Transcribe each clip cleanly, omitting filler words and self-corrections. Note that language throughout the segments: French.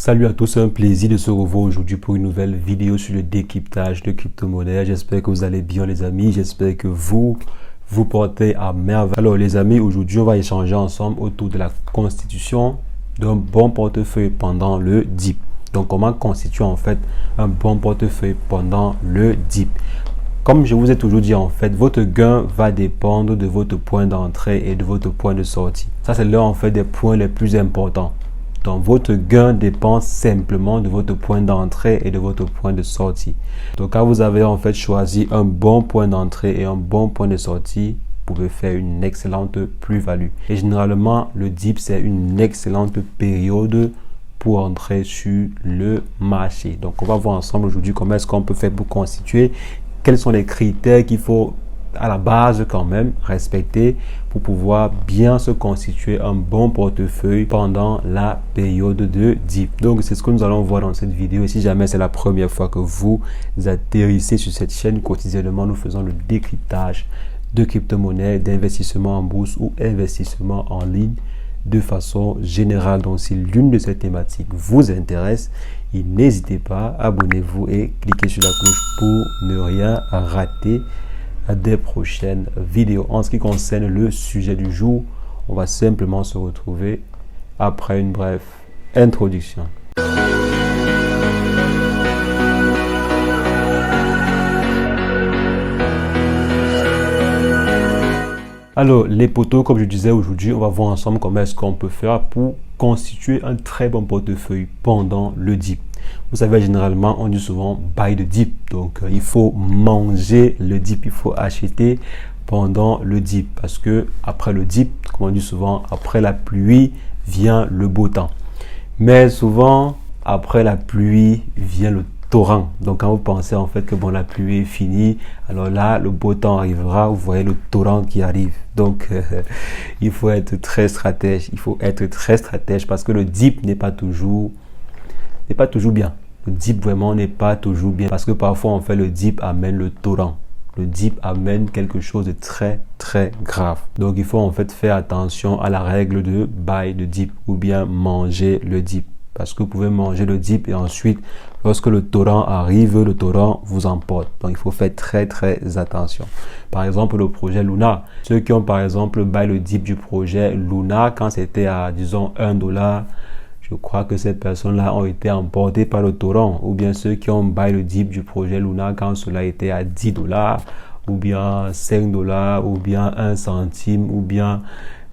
Salut à tous, un plaisir de se revoir aujourd'hui pour une nouvelle vidéo sur le décryptage de crypto-monnaies. J'espère que vous allez bien les amis, j'espère que vous portez à merveille. Alors les amis, aujourd'hui on va échanger ensemble autour de la constitution d'un bon portefeuille pendant le dip. Donc comment constituer en fait un bon portefeuille pendant le dip. Comme je vous ai toujours dit en fait, votre gain va dépendre de votre point d'entrée et de votre point de sortie. Ça c'est l'un en fait des points les plus importants. Donc, votre gain dépend simplement de votre point d'entrée et de votre point de sortie. Donc, quand vous avez en fait choisi un bon point d'entrée et un bon point de sortie, vous pouvez faire une excellente plus-value. Et généralement, le dip, c'est une excellente période pour entrer sur le marché. Donc, on va voir ensemble aujourd'hui comment est-ce qu'on peut faire pour constituer, quels sont les critères qu'il faut à la base quand même respecter pour pouvoir bien se constituer un bon portefeuille pendant la période de dip. Donc c'est ce que nous allons voir dans cette vidéo. Et si jamais c'est la première fois que vous atterrissez sur cette chaîne, quotidiennement nous faisons le décryptage de crypto-monnaies, d'investissement en bourse ou investissement en ligne de façon générale. Donc si l'une de ces thématiques vous intéresse, n'hésitez pas, abonnez-vous et cliquez sur la cloche pour ne rien rater à des prochaines vidéos. En ce qui concerne le sujet du jour, on va simplement se retrouver après une brève introduction. Alors les potos, comme je disais aujourd'hui, on va voir ensemble comment est-ce qu'on peut faire pour constituer un très bon portefeuille pendant le dip. Vous savez, généralement, on dit souvent buy the dip. Donc, il faut manger le dip, il faut acheter pendant le dip. Parce que après le dip, comme on dit souvent, après la pluie vient le beau temps. Mais souvent, après la pluie vient le torrent. Donc, quand vous pensez en fait que bon, la pluie est finie, alors là, le beau temps arrivera, vous voyez le torrent qui arrive. Donc, il faut être très stratège. Il faut être très stratège parce que le dip n'est pas toujours bien. Le dip vraiment n'est pas toujours bien parce que parfois en fait le dip amène le torrent. Le dip amène quelque chose de très grave. Donc il faut en fait faire attention à la règle de buy the dip ou bien manger le dip. Parce que vous pouvez manger le dip et ensuite lorsque le torrent arrive, le torrent vous emporte. Donc il faut faire très attention. Par exemple le projet Luna. Ceux qui ont par exemple buy le dip du projet Luna quand c'était à disons $1, je crois que ces personnes-là ont été emportées par le torrent. Ou bien ceux qui ont buy le dip du projet Luna quand cela était à $10, ou bien $5, ou bien 1 centime, ou bien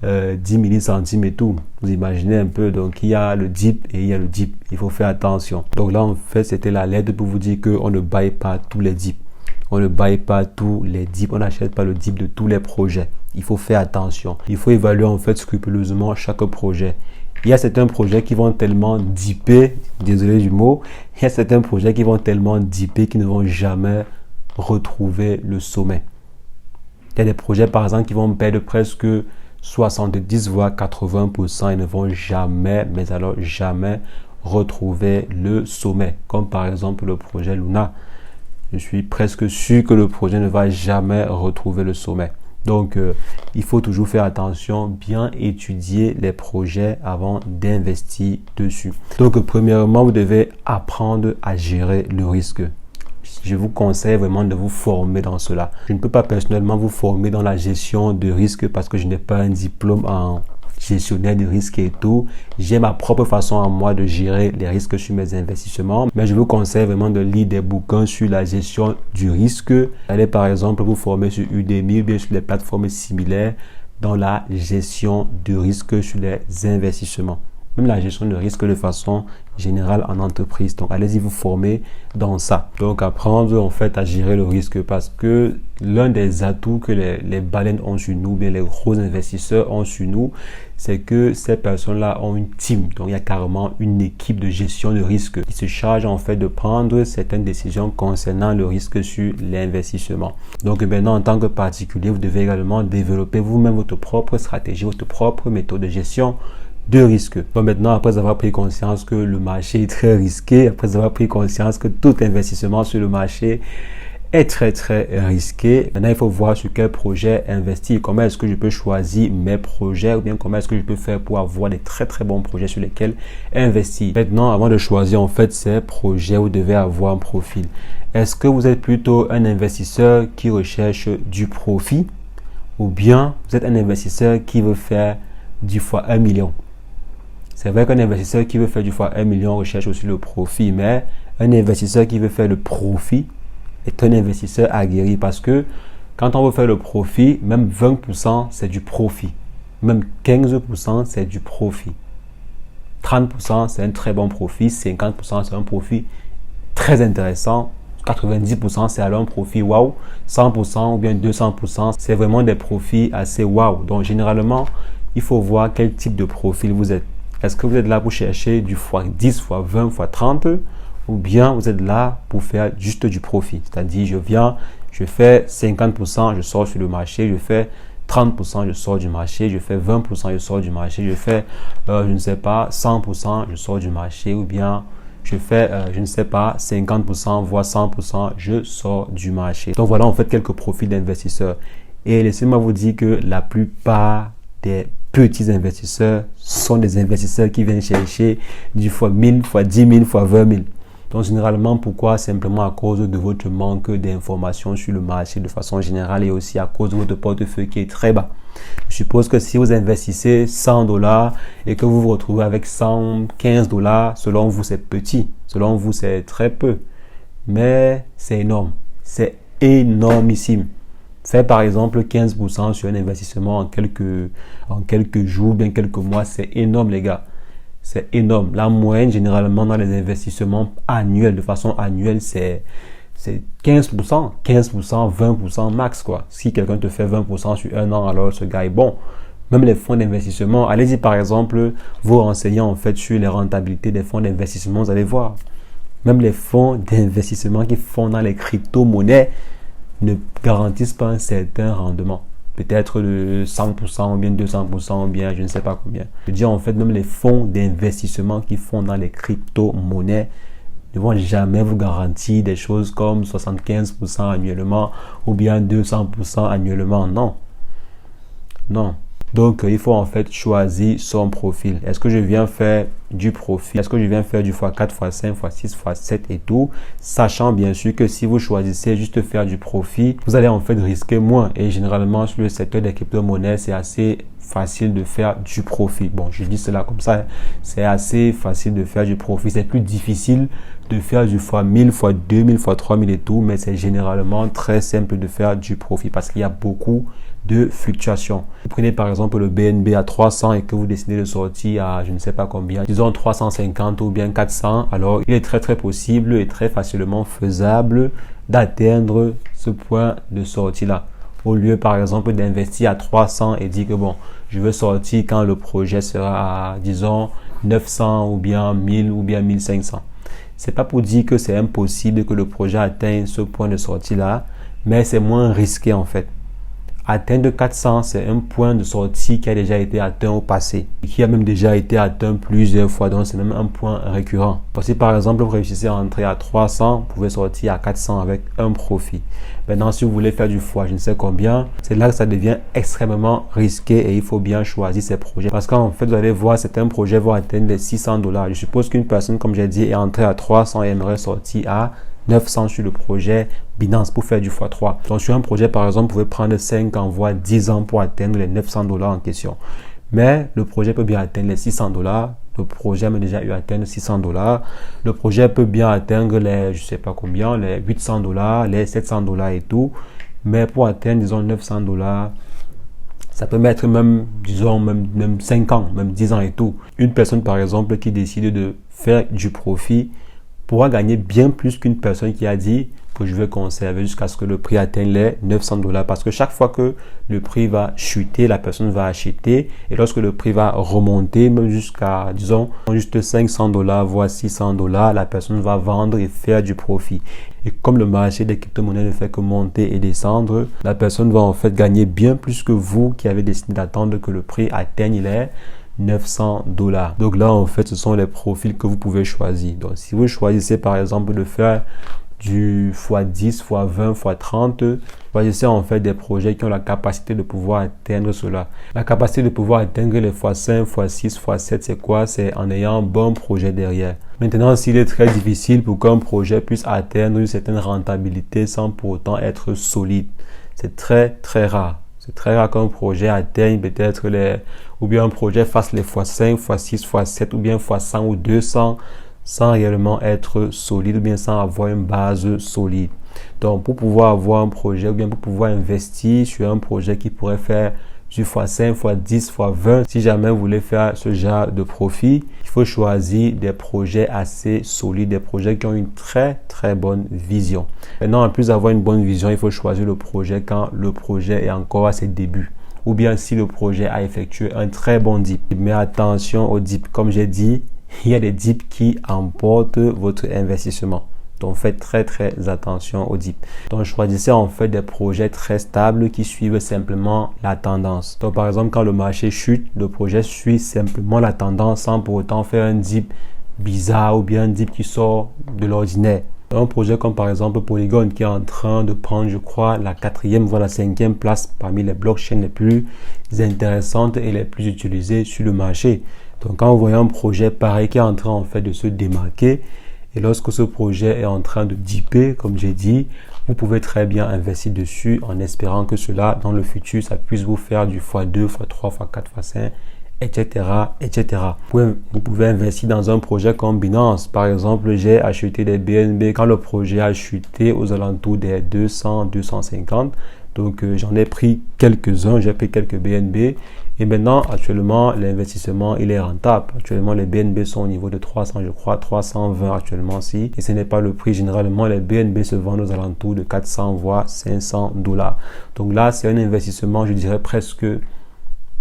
10 millicentimes et tout. Vous imaginez un peu, donc il y a le dip et il y a le dip. Il faut faire attention. Donc là, en fait, c'était la lettre pour vous dire qu'on ne buy pas tous les dips. On ne buy pas tous les dips. On n'achète pas le dip de tous les projets. Il faut faire attention. Il faut évaluer en fait scrupuleusement chaque projet. Il y a certains projets qui vont tellement dipper, désolé du mot, il y a certains projets qui vont tellement dipper qu'ils ne vont jamais retrouver le sommet. Il y a des projets par exemple qui vont perdre presque 70 voire 80% et ne vont jamais, mais alors jamais retrouver le sommet. Comme par exemple le projet Luna. Je suis presque sûr que le projet ne va jamais retrouver le sommet. Donc, il faut toujours faire attention, bien étudier les projets avant d'investir dessus. Donc, premièrement, vous devez apprendre à gérer le risque. Je vous conseille vraiment de vous former dans cela. Je ne peux pas personnellement vous former dans la gestion de risque parce que je n'ai pas un diplôme en gestionnaire de risque et tout. J'ai ma propre façon à moi de gérer les risques sur mes investissements. Mais je vous conseille vraiment de lire des bouquins sur la gestion du risque. Allez par exemple vous former sur Udemy ou bien sur les plateformes similaires dans la gestion de risque sur les investissements. Même la gestion de risque de façon générale en entreprise. Donc, allez-y vous former dans ça. Donc, apprendre en fait à gérer le risque parce que l'un des atouts que les baleines ont sur nous, bien les gros investisseurs ont sur nous, c'est que ces personnes-là ont une team. Donc, il y a carrément une équipe de gestion de risque qui se charge en fait de prendre certaines décisions concernant le risque sur l'investissement. Donc, maintenant, en tant que particulier, vous devez également développer vous-même votre propre stratégie, votre propre méthode de gestion de risque. Donc maintenant, après avoir pris conscience que le marché est très risqué, après avoir pris conscience que tout investissement sur le marché est très risqué. Maintenant, il faut voir sur quel projet investir. Comment est-ce que je peux choisir mes projets ou bien comment est-ce que je peux faire pour avoir des très bons projets sur lesquels investir. Maintenant, avant de choisir en fait ces projets, vous devez avoir un profil. Est-ce que vous êtes plutôt un investisseur qui recherche du profit ou bien vous êtes un investisseur qui veut faire du fois 1 million? C'est vrai qu'un investisseur qui veut faire du fois 1 million recherche aussi le profit, mais un investisseur qui veut faire le profit est un investisseur aguerri parce que quand on veut faire le profit, même 20% c'est du profit, même 15% c'est du profit, 30% c'est un très bon profit, 50% c'est un profit très intéressant, 90% c'est alors un profit waouh, 100% ou bien 200% c'est vraiment des profits assez waouh. Donc généralement, il faut voir quel type de profil vous êtes. Est-ce que vous êtes là pour chercher du fois 10, fois 20, fois 30 ou bien vous êtes là pour faire juste du profit? C'est-à-dire, je fais 50%, je sors sur le marché, je fais 30%, je sors du marché, je fais 20%, je sors du marché, je fais, je ne sais pas, 100%, je sors du marché ou bien je fais, je ne sais pas, 50%, voire 100%, je sors du marché. Donc voilà en fait quelques profils d'investisseurs. Et laissez-moi vous dire que la plupart des petits investisseurs sont des investisseurs qui viennent chercher du fois 1000, fois 10 000, fois 20 000. Donc généralement, pourquoi? Simplement à cause de votre manque d'informations sur le marché de façon générale et aussi à cause de votre portefeuille qui est très bas. Je suppose que si vous investissez $100 et que vous vous retrouvez avec $115, selon vous c'est petit, selon vous c'est très peu, mais c'est énorme, c'est énormissime. Faire par exemple 15% sur un investissement en quelques jours, bien quelques mois, c'est énorme les gars. C'est énorme. La moyenne généralement dans les investissements annuels, de façon annuelle, c'est 15%, 20% max quoi. Si quelqu'un te fait 20% sur un an, alors ce gars est bon. Même les fonds d'investissement, allez-y par exemple, vous renseignez en fait sur les rentabilités des fonds d'investissement, vous allez voir. Même les fonds d'investissement qui font dans les crypto-monnaies ne garantissent pas un certain rendement. Peut-être de 100% ou bien 200% ou bien je ne sais pas combien. Je veux dire en fait même les fonds d'investissement qui font dans les crypto-monnaies ne vont jamais vous garantir des choses comme 75% annuellement ou bien 200% annuellement. Non. Non. Donc, il faut en fait choisir son profil. Est-ce que je viens faire du profit? Est-ce que je viens faire du x4, x5, x6, x7 et tout? Sachant bien sûr que si vous choisissez juste faire du profit, vous allez en fait risquer moins. Et généralement, sur le secteur des crypto-monnaies, c'est assez facile de faire du profit. Bon, je dis cela comme ça, c'est assez facile de faire du profit. C'est plus difficile de faire du fois 1000, fois 2000, fois 3000 et tout, mais c'est généralement très simple de faire du profit parce qu'il y a beaucoup de fluctuations. Vous prenez par exemple le BNB à 300 et que vous décidez de sortir à je ne sais pas combien, disons 350 ou bien 400, alors il est très possible et très facilement faisable d'atteindre ce point de sortie là. Au lieu par exemple d'investir à 300 et dire que bon, je veux sortir quand le projet sera à disons 900 ou bien 1000 ou bien 1500. C'est pas pour dire que c'est impossible que le projet atteigne ce point de sortie là, mais c'est moins risqué en fait. Atteindre 400, c'est un point de sortie qui a déjà été atteint au passé, qui a même déjà été atteint plusieurs fois, donc c'est même un point récurrent. Si par exemple vous réussissez à entrer à 300, vous pouvez sortir à 400 avec un profit. Maintenant, si vous voulez faire du fois je ne sais combien, c'est là que ça devient extrêmement risqué et il faut bien choisir ses projets. Parce qu'en fait, vous allez voir, certains projets vont atteindre les $600. Je suppose qu'une personne, comme j'ai dit, est entrée à 300 et aimerait sortir à 900 sur le projet Binance pour faire du x3. Donc sur un projet par exemple, vous pouvez prendre 5 ans, voire 10 ans pour atteindre les $900 en question. Mais le projet peut bien atteindre les $600. Le projet m'a déjà eu atteindre $600. Le projet peut bien atteindre les, je sais pas combien, les $800, les $700 et tout. Mais pour atteindre, disons, $900, ça peut mettre même, disons, même 5 ans, même 10 ans et tout. Une personne par exemple qui décide de faire du profit pourra gagner bien plus qu'une personne qui a dit que je vais conserver jusqu'à ce que le prix atteigne les $900 parce que chaque fois que le prix va chuter, la personne va acheter et lorsque le prix va remonter même jusqu'à disons juste $500 voire $600, la personne va vendre et faire du profit. Et comme le marché des crypto-monnaies ne fait que monter et descendre, la personne va en fait gagner bien plus que vous qui avez décidé d'attendre que le prix atteigne les $900. Donc là, en fait, ce sont les profils que vous pouvez choisir. Donc, si vous choisissez par exemple de faire du x10, x20, x30. Choisissez en fait des projets qui ont la capacité de pouvoir atteindre cela. La capacité de pouvoir atteindre les x5, x6, x7, c'est quoi? C'est en ayant un bon projet derrière. Maintenant, s'il est très difficile pour qu'un projet puisse atteindre une certaine rentabilité sans pour autant être solide, c'est très rare. C'est très rare qu'un projet atteigne peut-être ou bien un projet fasse les x5, x6, x7 ou bien x100 ou 200 sans réellement être solide ou bien sans avoir une base solide. Donc, pour pouvoir avoir un projet ou bien pour pouvoir investir sur un projet qui pourrait faire du x5, x10, x20, si jamais vous voulez faire ce genre de profit, il faut choisir des projets assez solides, des projets qui ont une très bonne vision. Maintenant, en plus d'avoir une bonne vision, il faut choisir le projet quand le projet est encore à ses débuts ou bien si le projet a effectué un très bon dip. Mais attention au dip, comme j'ai dit, il y a des dips qui emportent votre investissement. Donc, faites très attention aux dips. Donc, choisissez en fait des projets très stables qui suivent simplement la tendance. Donc, par exemple, quand le marché chute, le projet suit simplement la tendance sans pour autant faire un dip bizarre ou bien un dip qui sort de l'ordinaire. Un projet comme par exemple Polygon qui est en train de prendre, je crois, la 4e voire la 5e place parmi les blockchains les plus intéressantes et les plus utilisées sur le marché. Donc, quand vous voyez un projet pareil qui est en train en fait de se démarquer, et lorsque ce projet est en train de dipper, comme j'ai dit, vous pouvez très bien investir dessus en espérant que cela, dans le futur, ça puisse vous faire du x2, x3, x4, x5, etc., etc. Vous pouvez investir dans un projet comme Binance. Par exemple, j'ai acheté des BNB quand le projet a chuté aux alentours des 200, 250. Donc, j'en ai pris quelques-uns, j'ai pris quelques BNB. Et maintenant, actuellement, l'investissement, il est rentable. Actuellement, les BNB sont au niveau de 300, je crois, 320 actuellement si. Et ce n'est pas le prix. Généralement, les BNB se vendent aux alentours de 400 voire 500 $. Donc là, c'est un investissement, je dirais presque,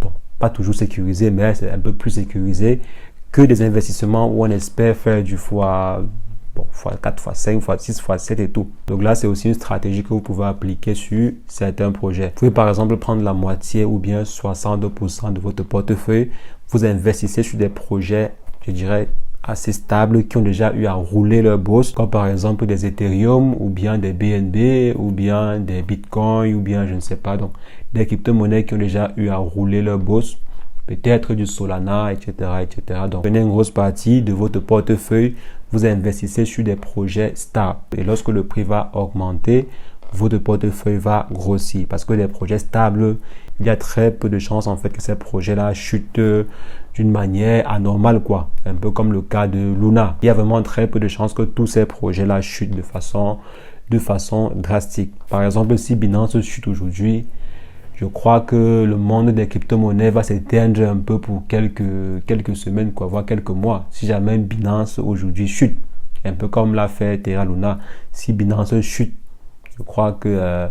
bon, pas toujours sécurisé, mais c'est un peu plus sécurisé que des investissements où on espère faire du x4, x5, x6, x7 et tout. Donc là, c'est aussi une stratégie que vous pouvez appliquer sur certains projets. Vous pouvez par exemple prendre la moitié ou bien 62% de votre portefeuille. Vous investissez sur des projets, je dirais, assez stables qui ont déjà eu à rouler leur bourse, comme par exemple des Ethereum ou bien des BNB ou bien des Bitcoin ou bien je ne sais pas, donc des crypto-monnaies qui ont déjà eu à rouler leur bourse. Peut-être du Solana, etc., etc. Donc, prenez une grosse partie de votre portefeuille, vous investissez sur des projets stables. Et lorsque le prix va augmenter, votre portefeuille va grossir. Parce que les projets stables, il y a très peu de chances en fait que ces projets-là chutent d'une manière anormale, quoi. Un peu comme le cas de Luna. Il y a vraiment très peu de chances que tous ces projets-là chutent de façon drastique. Par exemple, si Binance chute aujourd'hui, je crois que le monde des crypto-monnaies va s'éteindre un peu pour quelques semaines, quoi, voire quelques mois. Si jamais Binance aujourd'hui chute, un peu comme l'a fait Terra Luna, si Binance chute, je crois que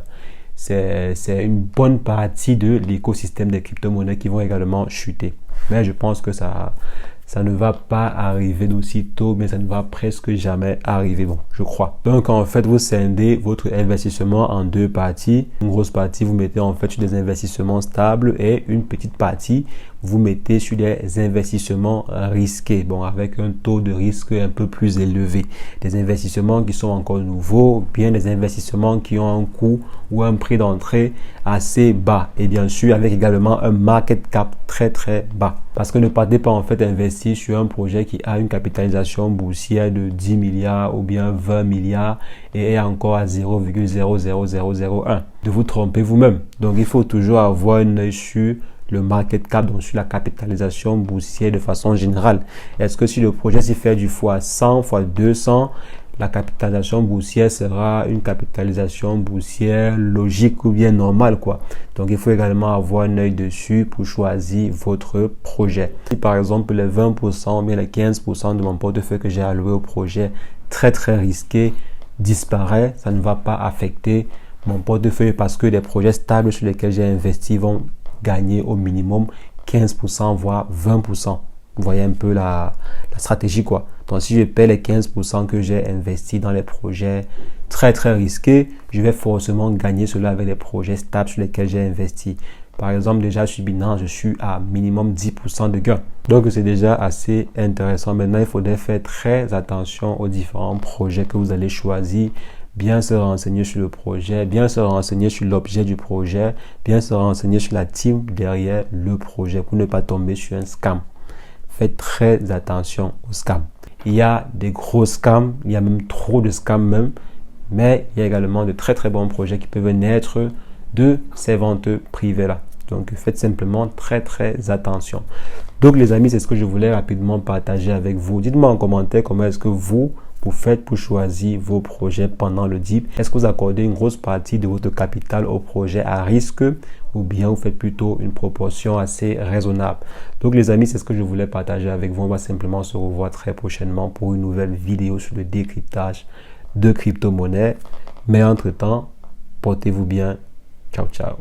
c'est une bonne partie de l'écosystème des crypto-monnaies qui vont également chuter. Mais je pense que ça ne va pas arriver d'aussitôt, mais ça ne va presque jamais arriver, bon, je crois. Donc, en fait, vous scindez votre investissement en deux parties. Une grosse partie, vous mettez en fait sur des investissements stables et une petite partie, vous mettez sur des investissements risqués, bon, avec un taux de risque un peu plus élevé. Des investissements qui sont encore nouveaux, bien des investissements qui ont un coût ou un prix d'entrée assez bas. Et bien sûr, avec également un market cap très bas. Parce que ne partez pas en fait investir sur un projet qui a une capitalisation boursière de 10 milliards ou bien 20 milliards et est encore à 0,00001. De vous tromper vous-même. Donc, il faut toujours avoir un œil sur le market cap, donc sur la capitalisation boursière de façon générale. Est-ce que si le projet s'y fait du x100, x200, la capitalisation boursière sera une capitalisation boursière logique ou bien normale, quoi. Donc, il faut également avoir un œil dessus pour choisir votre projet. Si par exemple les 20% ou bien les 15% de mon portefeuille que j'ai alloué au projet très risqué disparaît, ça ne va pas affecter mon portefeuille parce que les projets stables sur lesquels j'ai investi vont gagner au minimum 15% voire 20%. Vous voyez un peu la stratégie, quoi. Donc, si je paie les 15% que j'ai investi dans les projets très risqués, je vais forcément gagner cela avec les projets stables sur lesquels j'ai investi. Par exemple, déjà sur Binance, je suis à minimum 10% de gain. Donc, c'est déjà assez intéressant. Maintenant, il faudrait faire très attention aux différents projets que vous allez choisir bien se renseigner sur le projet, bien se renseigner sur l'objet du projet, bien se renseigner sur la team derrière le projet pour ne pas tomber sur un scam. Faites très attention aux scams. Il y a des gros scams, il y a même trop de scams même, mais il y a également de très très bons projets qui peuvent naître de ces ventes privées-là. Donc faites simplement très très attention. Donc les amis, c'est ce que je voulais rapidement partager avec vous. Dites-moi en commentaire comment est-ce que vous faites pour choisir vos projets pendant le DIP. Est-ce que vous accordez une grosse partie de votre capital au projet à risque ou bien vous faites plutôt une proportion assez raisonnable? Donc les amis, c'est ce que je voulais partager avec vous. On va simplement se revoir très prochainement pour une nouvelle vidéo sur le décryptage de crypto-monnaies. Mais entre-temps, portez-vous bien. Ciao, ciao.